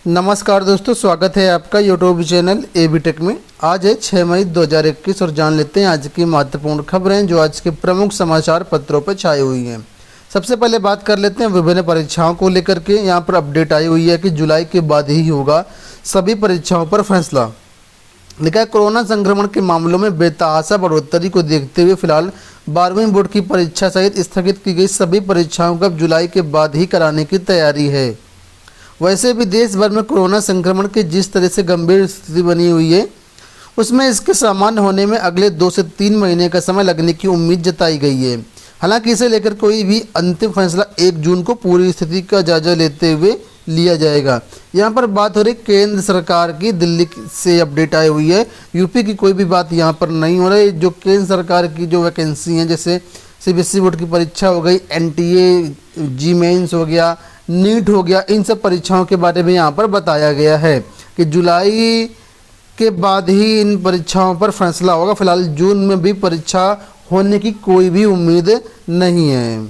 नमस्कार दोस्तों, स्वागत है आपका यूट्यूब चैनल एबी टेक में। आज है 6 मई 2021 और जान लेते हैं आज की महत्वपूर्ण खबरें जो आज के प्रमुख समाचार पत्रों पर छाई हुई हैं। सबसे पहले बात कर लेते हैं विभिन्न परीक्षाओं को लेकर के। यहाँ पर अपडेट आई हुई है कि जुलाई के बाद ही होगा सभी परीक्षाओं पर फैसला। लिखा है कोरोना संक्रमण के मामलों में बेतहाशा बढ़ोतरी को देखते हुए फिलहाल 12वीं बोर्ड की परीक्षा सहित स्थगित की गई सभी परीक्षाओं को अब जुलाई के बाद ही कराने की तैयारी है। वैसे भी देश भर में कोरोना संक्रमण की जिस तरह से गंभीर स्थिति बनी हुई है उसमें इसके सामान्य होने में अगले 2 से 3 महीने का समय लगने की उम्मीद जताई गई है। हालांकि इसे लेकर कोई भी अंतिम फैसला 1 जून को पूरी स्थिति का जायजा लेते हुए लिया जाएगा। यहाँ पर बात हो रही केंद्र सरकार की, दिल्ली से अपडेट आई हुई है। यूपी की कोई भी बात यहाँ पर नहीं हो रही। जो केंद्र सरकार की जो वैकेंसी हैं, जैसे सीबीएसई बोर्ड की परीक्षा हो गई, एनटीए, जी मेंस हो गया, नीट हो गया, इन सब परीक्षाओं के बारे में यहाँ पर बताया गया है कि जुलाई के बाद ही इन परीक्षाओं पर फैसला होगा। फिलहाल जून में भी परीक्षा होने की कोई भी उम्मीद नहीं है।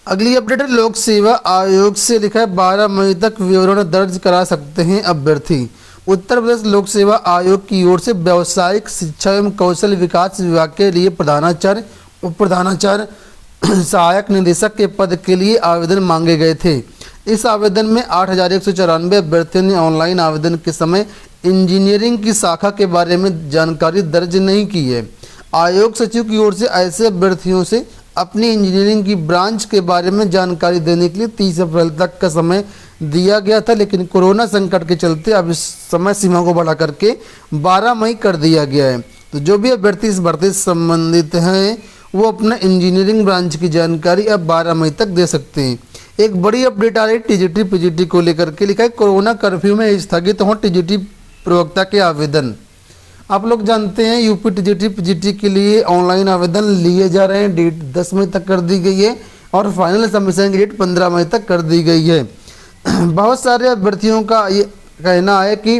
अगली अपडेट है लोक सेवा आयोग से। लिखा है 12 मई तक विवरण दर्ज करा सकते हैं अभ्यर्थी। उत्तर प्रदेश लोक सेवा आयोग की ओर से व्यावसायिक शिक्षा एवं कौशल विकास विभाग के लिए प्रधानाचार्य, उप प्रधानाचार्य, सहायक निदेशक के पद के लिए आवेदन मांगे गए थे। इस आवेदन में 8,194 अभ्यर्थियों ने ऑनलाइन आवेदन के समय इंजीनियरिंग की शाखा के बारे में जानकारी दर्ज नहीं की है। आयोग सचिव की ओर से ऐसे अभ्यर्थियों से अपनी इंजीनियरिंग की ब्रांच के बारे में जानकारी देने के लिए 30 अप्रैल तक का समय दिया गया था, लेकिन कोरोना संकट के चलते अब इस समय सीमा को बढ़ा करके 12 मई कर दिया गया है। तो जो भी अभ्यर्थी इस भर्ती से संबंधित हैं वो अपना इंजीनियरिंग ब्रांच की जानकारी अब 12 मई तक दे सकते हैं। एक बड़ी अपडेट आ रही टीजीटी पीजीटी को लेकर के। लिखा है कोरोना कर्फ्यू में स्थगित हों टीजीटी प्रवक्ता के आवेदन। आप लोग जानते हैं यूपी टीजीटी पीजीटी के लिए ऑनलाइन आवेदन लिए जा रहे हैं। डेट 10 मई तक कर दी गई है और फाइनल सबमिशन की डेट 15 मई तक कर दी गई है। बहुत सारे अभ्यर्थियों का ये कहना है कि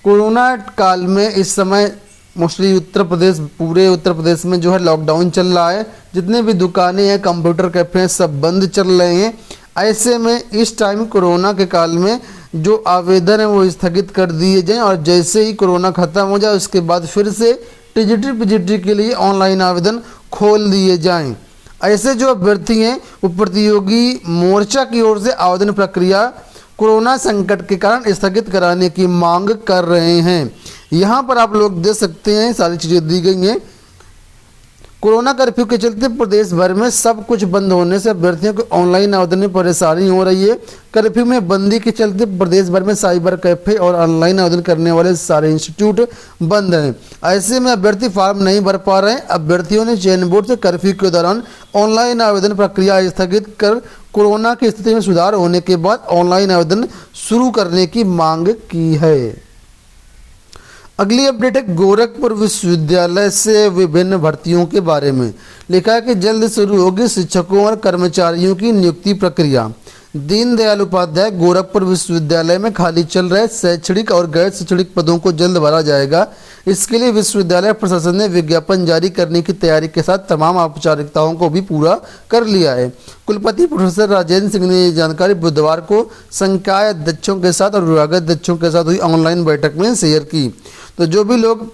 कोरोना काल में इस समय मोस्टली उत्तर प्रदेश, पूरे उत्तर प्रदेश में जो है लॉकडाउन चल रहा है। जितने भी दुकानें हैं, कंप्यूटर कैफे हैं, सब बंद चल रहे हैं। ऐसे में इस टाइम कोरोना के काल में जो आवेदन है वो स्थगित कर दिए जाएं और जैसे ही कोरोना ख़त्म हो जाए उसके बाद फिर से टीजीटी पीजीटी के लिए ऑनलाइन आवेदन खोल दिए जाएं। ऐसे जो अभ्यर्थी हैं वो प्रतियोगी मोर्चा की ओर से आवेदन प्रक्रिया कोरोना संकट के कारण स्थगित कराने की मांग कर रहे हैं। यहाँ पर आप लोग देख सकते हैं सारी चीज़ें दी गई हैं। कोरोना कर्फ्यू के चलते प्रदेश भर में सब कुछ बंद होने से अभ्यर्थियों को ऑनलाइन आवेदन में परेशानी हो रही है। कर्फ्यू में बंदी के चलते प्रदेश भर में साइबर कैफे और ऑनलाइन आवेदन करने वाले सारे इंस्टीट्यूट बंद हैं। ऐसे में अभ्यर्थी फॉर्म नहीं भर पा रहे हैं। अभ्यर्थियों ने चयन बोर्ड से कर्फ्यू के दौरान ऑनलाइन आवेदन प्रक्रिया स्थगित कर कोरोना की स्थिति में सुधार होने के बाद ऑनलाइन आवेदन शुरू करने की मांग की है। अगली अपडेट है गोरखपुर विश्वविद्यालय से विभिन्न भर्तियों के बारे में। लिखा है कि जल्द शुरू होगी शिक्षकों और कर्मचारियों की नियुक्ति प्रक्रिया। दीनदयाल उपाध्याय गोरखपुर विश्वविद्यालय में खाली चल रहे शैक्षणिक और गैर शैक्षणिक पदों को जल्द भरा जाएगा। इसके लिए विश्वविद्यालय प्रशासन ने विज्ञापन जारी करने की तैयारी के साथ तमाम औपचारिकताओं को भी पूरा कर लिया है। कुलपति प्रोफेसर राजेंद्र सिंह ने ये जानकारी बुधवार को संकाय अध्यक्षों के साथ और विभागाध्यक्षों के साथ हुई ऑनलाइन बैठक में शेयर की। तो जो भी लोग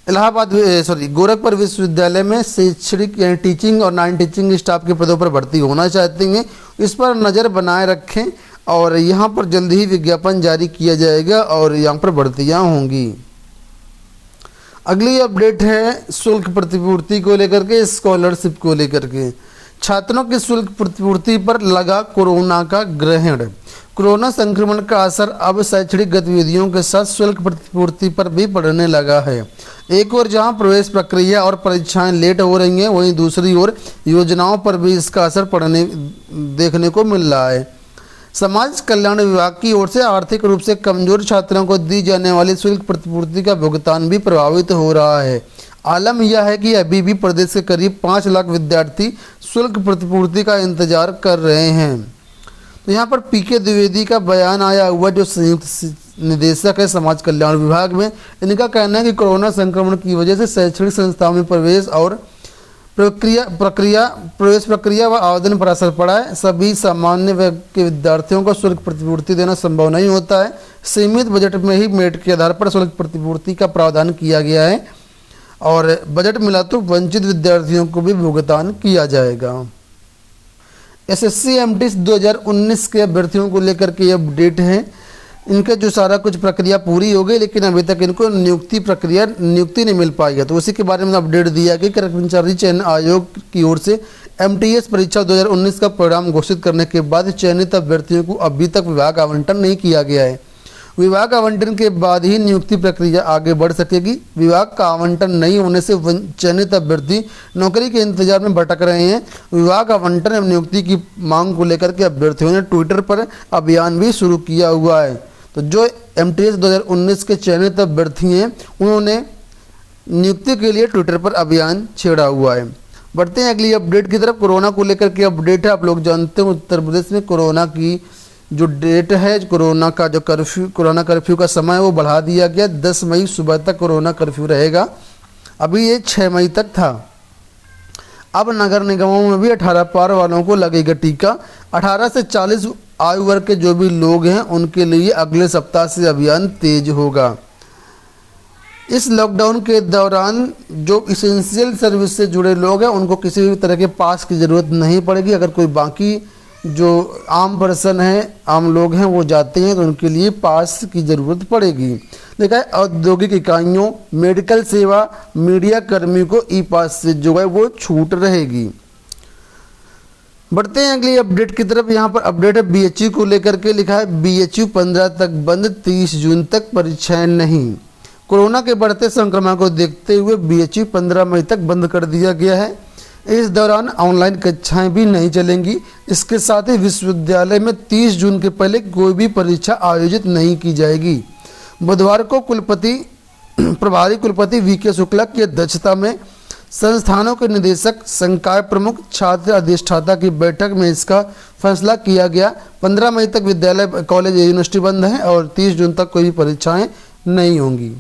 गोरखपुर विश्वविद्यालय में शैक्षणिक यानी टीचिंग और नॉन टीचिंग स्टाफ के पदों पर भर्ती होना चाहते हैं इस पर नज़र बनाए रखें और यहाँ पर जल्द ही विज्ञापन जारी किया जाएगा और यहाँ पर भर्तियाँ होंगी। अगली अपडेट है शुल्क प्रतिपूर्ति को लेकर के, स्कॉलरशिप को लेकर के। छात्रों की शुल्क प्रतिपूर्ति पर लगा कोरोना का ग्रहण। कोरोना संक्रमण का असर अब शैक्षणिक गतिविधियों के साथ शुल्क प्रतिपूर्ति पर भी पड़ने लगा है। एक ओर जहां प्रवेश प्रक्रिया और परीक्षाएं लेट हो रही हैं, वहीं दूसरी ओर योजनाओं पर भी इसका असर पड़ने देखने को मिल रहा है। समाज कल्याण विभाग की ओर से आर्थिक रूप से कमजोर छात्रों को दी जाने वाली शुल्क प्रतिपूर्ति का भुगतान भी प्रभावित हो रहा है। आलम यह है कि अभी भी प्रदेश के करीब 5 लाख विद्यार्थी शुल्क प्रतिपूर्ति का इंतजार कर रहे हैं। तो यहाँ पर पीके द्विवेदी का बयान आया हुआ, जो संयुक्त निदेशक है समाज कल्याण विभाग में। इनका कहना है कि कोरोना संक्रमण की वजह से शैक्षणिक संस्थाओं में प्रवेश और प्रवेश प्रक्रिया व आवेदन पर असर पड़ा है। सभी सामान्य वर्ग के विद्यार्थियों को शुल्क प्रतिपूर्ति देना संभव नहीं होता है। सीमित बजट में ही मेरिट के आधार पर शुल्क प्रतिपूर्ति का प्रावधान किया गया है और बजट मिला तो वंचित विद्यार्थियों को भी भुगतान किया जाएगा। एसएससी एमटी 2019 के अभ्यर्थियों को लेकर के अपडेट है। इनका जो सारा कुछ प्रक्रिया पूरी हो गई, लेकिन अभी तक इनको नियुक्ति नहीं मिल पाई है। तो उसी के बारे में अपडेट दिया कि कर्मचारी चयन आयोग की ओर से एमटीएस परीक्षा 2019 का परिणाम घोषित करने के बाद चयनित अभ्यर्थियों को अभी तक विभाग आवंटन नहीं किया गया है। विभाग आवंटन के बाद ही नियुक्ति प्रक्रिया आगे बढ़ सकेगी। विभाग का आवंटन नहीं होने से चयनित अभ्यर्थी नौकरी के इंतजार में भटक रहे हैं। विभाग आवंटन एवं नियुक्ति की मांग को लेकर के अभ्यर्थियों ने ट्विटर पर अभियान भी शुरू किया हुआ है। तो जो एमटीएस 2019 के चयनित अभ्यर्थी हैं उन्होंने नियुक्ति के लिए ट्विटर पर अभियान छेड़ा हुआ है। बढ़ते हैं अगली अपडेट की तरफ। कोरोना को लेकर के अपडेट है। आप लोग जानते हैं उत्तर प्रदेश में कोरोना की जो डेट है, कोरोना कर्फ्यू का समय वो बढ़ा दिया गया। 10 मई सुबह तक कोरोना कर्फ्यू रहेगा। अभी ये 6 मई तक था। अब नगर निगमों में भी 18 पार वालों को लगेगा टीका। 18 से 40 आयु वर्ग के जो भी लोग हैं उनके लिए अगले सप्ताह से अभियान तेज होगा। इस लॉकडाउन के दौरान जो इसेंशियल सर्विस से जुड़े लोग हैं उनको किसी भी तरह के पास की ज़रूरत नहीं पड़ेगी। अगर कोई बाकी जो आम पर्सन है, आम लोग हैं, वो जाते हैं तो उनके लिए पास की ज़रूरत पड़ेगी। देखा है, औद्योगिक इकाइयों, मेडिकल सेवा, मीडिया कर्मी को ई पास से जो है वो छूट रहेगी। बढ़ते हैं अगली अपडेट की तरफ। यहाँ पर अपडेट है बीएचयू को लेकर के। लिखा है बीएचयू 15 तक बंद, 30 जून तक परीक्षाएं नहीं। कोरोना के बढ़ते संक्रमण को देखते हुए बीएचयू 15 मई तक बंद कर दिया गया है। इस दौरान ऑनलाइन कक्षाएं भी नहीं चलेंगी। इसके साथ ही विश्वविद्यालय में 30 जून के पहले कोई भी परीक्षा आयोजित नहीं की जाएगी। बुधवार को प्रभारी कुलपति वीके शुक्ला की अध्यक्षता में संस्थानों के निदेशक, संकाय प्रमुख, छात्र अधिष्ठाता की बैठक में इसका फैसला किया गया। 15 मई तक विद्यालय, कॉलेज, यूनिवर्सिटी बंद है और 30 जून तक कोई भी परीक्षाएं नहीं होंगी।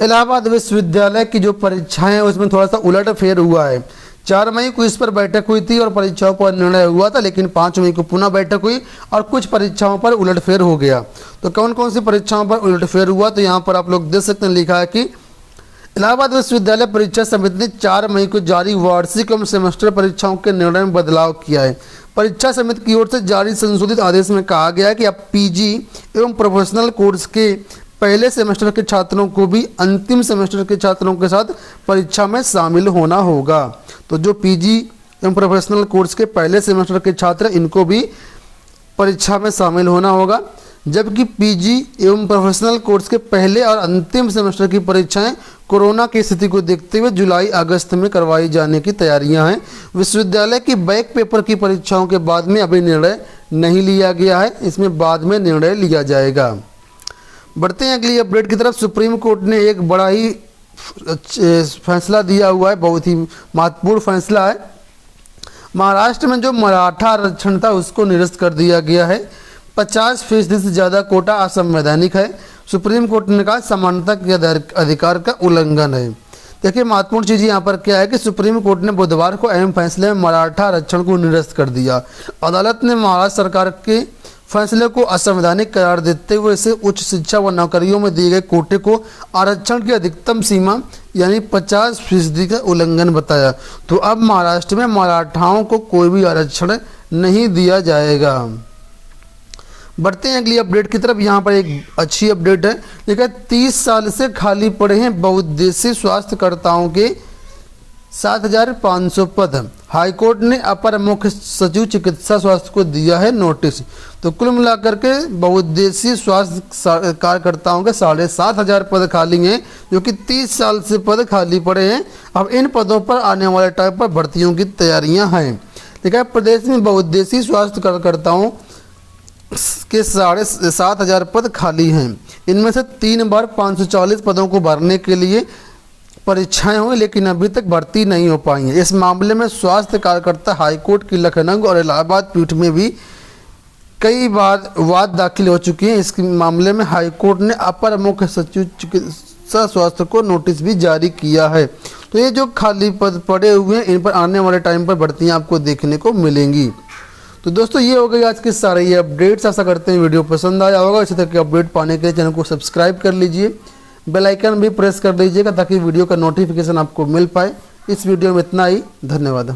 इलाहाबाद विश्वविद्यालय की जो परीक्षाएं हैं उसमें थोड़ा सा उलट फेर हुआ है। 4 मई को इस पर बैठक हुई थी और परीक्षाओं पर निर्णय हुआ था, लेकिन 5 मई को पुनः बैठक हुई और कुछ परीक्षाओं पर उलटफेर हो गया। तो कौन कौन सी परीक्षाओं पर उलटफेर हुआ, तो यहाँ पर आप लोग देख सकते हैं। लिखा है कि इलाहाबाद विश्वविद्यालय परीक्षा समिति ने 4 मई को जारी वार्षिक एवं सेमेस्टर परीक्षाओं के निर्णय में बदलाव किया है। परीक्षा समिति की ओर से जारी संशोधित आदेश में कहा गया है कि अब पीजी एवं प्रोफेशनल कोर्स के पहले सेमेस्टर के छात्रों को भी अंतिम सेमेस्टर के छात्रों के साथ परीक्षा में शामिल होना होगा। तो जो पीजी एवं प्रोफेशनल कोर्स के पहले सेमेस्टर के छात्र, इनको भी परीक्षा में शामिल होना होगा। जबकि पीजी एवं प्रोफेशनल कोर्स के पहले और अंतिम सेमेस्टर की परीक्षाएं कोरोना की स्थिति को देखते हुए जुलाई अगस्त में करवाई जाने की तैयारियां हैं। विश्वविद्यालय की बैक पेपर की परीक्षाओं के बाद में अभी निर्णय नहीं लिया गया है, इसमें बाद में निर्णय लिया जाएगा। बढ़ते हैं अगली अपडेट की तरफ। सुप्रीम कोर्ट ने एक बड़ा ही फैसला दिया हुआ है, बहुत ही महत्वपूर्ण फैसला है। महाराष्ट्र में जो मराठा आरक्षण था उसको निरस्त कर दिया गया है। 50% से ज़्यादा कोटा असंवैधानिक है। सुप्रीम कोर्ट ने कहा समानता के अधिकार का उल्लंघन है। देखिए, महत्वपूर्ण चीज़ यहाँ पर क्या है कि सुप्रीम कोर्ट ने बुधवार को अहम फैसले में मराठा आरक्षण को निरस्त कर दिया। अदालत ने महाराष्ट्र सरकार के फैसले को असंवैधानिक करार देते हुए इसे उच्च शिक्षा व नौकरियों में दिए गए कोटे को आरक्षण की अधिकतम सीमा यानी 50% का उल्लंघन बताया। तो अब महाराष्ट्र में मराठाओं को कोई भी आरक्षण नहीं दिया जाएगा। बढ़ते हैं अगली अपडेट की तरफ। यहाँ पर एक अच्छी अपडेट है। देखिए, 30 साल से खाली पड़े हैं बहुउद्देशीय स्वास्थ्यकर्ताओं के 7,500 पद। हाईकोर्ट ने अपर मुख्य सचिव चिकित्सा स्वास्थ्य को दिया है नोटिस। तो कुल मिलाकर के बहुउद्देशीय स्वास्थ्य कार्यकर्ताओं के 7,500 पद खाली हैं, जो कि 30 साल से पद खाली पड़े हैं। अब इन पदों पर आने वाले टाइम पर भर्तियों की तैयारियां हैं। देखा, प्रदेश में बहुउद्देशीय स्वास्थ्य कार्यकर्ताओं के 7,500 पद खाली हैं। इनमें से 3 बार 540 पदों को भरने के लिए परीक्षाएं हुई, लेकिन अभी तक भर्ती नहीं हो पाई है। इस मामले में स्वास्थ्य कार्यकर्ता हाईकोर्ट की लखनऊ और इलाहाबाद पीठ में भी कई बार वाद दाखिल हो चुकी हैं। इस मामले में हाईकोर्ट ने अपर मुख्य सचिव चिकित्सा स्वास्थ्य को नोटिस भी जारी किया है। तो ये जो खाली पद पड़े हुए हैं इन पर आने वाले टाइम पर भर्तियाँ आपको देखने को मिलेंगी। तो दोस्तों ये हो गई आज की सारी अपडेट्स। आशा करते हैं वीडियो पसंद आया होगा। इसी तरह के अपडेट पाने के लिए चैनल को सब्सक्राइब कर लीजिए, बेल आइकन भी प्रेस कर लीजिएगा ताकि वीडियो का नोटिफिकेशन आपको मिल पाए। इस वीडियो में इतना ही, धन्यवाद।